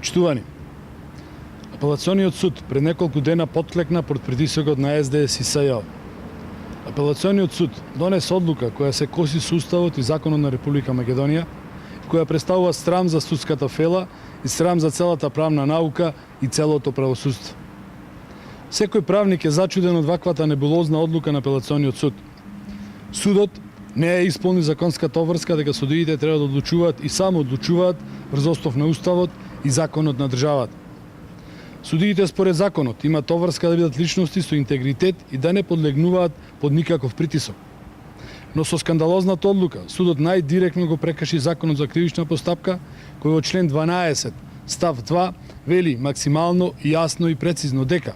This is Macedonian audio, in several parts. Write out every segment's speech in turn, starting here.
Почитувани, Апелациониот суд пред неколку дена потклекна под притисокот на СДС и СЈО. Апелациониот суд донесе одлука која се коси со Уставот и Законот на Република Македонија, која представува срам за судската фела и срам за целата правна наука и целото правосудство. Секој правник е зачуден од ваквата небулозна одлука на Апелациониот суд. Судот не е исполни законската обврска дека судиите треба да одлучуваат и само одлучуваат врз основ на Уставот и Законот на државата. Судиите според законот имаат обврска да бидат личности со интегритет и да не подлегнуваат под никаков притисок. Но со скандалозната одлука, судот најдиректно го прекрши Законот за кривична постапка, кој во член 12, став 2, вели максимално, јасно и прецизно дека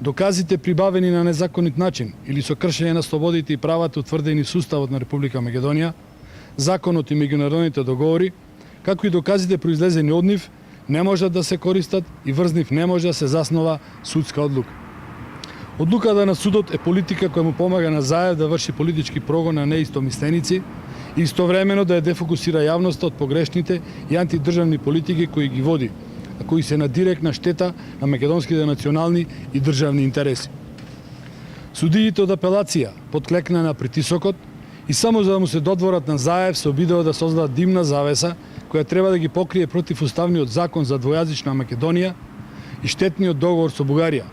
доказите прибавени на незаконит начин или со кршење на слободите и правата утврдени со Уставот на Република Македонија, законот и меѓународните договори, како и доказите произлезени од нив, не можат да се користат и врз нив не може да се заснова судска одлука. Одлуката на судот е политика која му помага на ЗАЕВ да врши политички прогон на неистомисленици и истовремено да ја дефокусира јавноста од погрешните и антидржавни политики кои ги води, а кои се на директна штета на македонските национални и државни интереси. Судиите од апелација потклекна на притисокот и само за да му се додворат на ЗАЕВ се обидува да создадат димна завеса која треба да ги покрие против уставниот закон за двојазична Македонија и штетниот договор со Бугарија.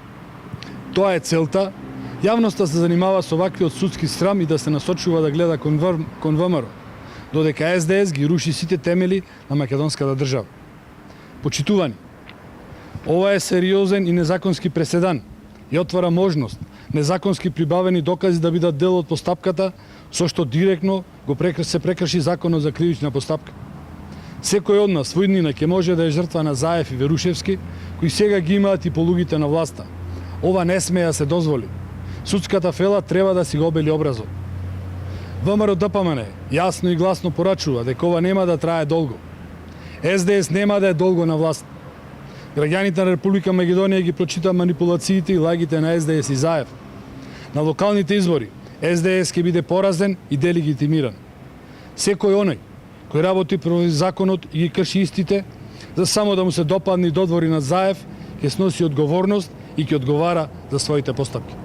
Тоа е целта, јавноста се занимава со ваквиот судски срам и да се насочува да гледа кон ВМРО, додека СДС ги руши сите темели на македонската држава. Почитувани, ова е сериозен и незаконски преседан и отвара можност незаконски прибавени докази да бидат дел од постапката, со што директно се прекрши Законот за кривична постапка. Секој од нас во иднина ќе може да е жртва на ЗАЕВ и Верушевски, кои сега ги имаат и полугите на власта. Ова не смее да се дозволи. Судската фела треба да си го обели образот. ВМРО ДПМН јасно и гласно порачува дека ова нема да трае долго. СДС нема да е долго на власт. Граѓаните на Република Македонија ги прочита манипулациите и лагите на СДС и ЗАЕВ. На локалните избори СДС ќе биде поразен и делегитимиран. Секој оној кој работи против законот и ги крши истите, за само да му се допадне и додвори на ЗАЕВ, ќе сноси одговорност и ќе одговара за своите постапки.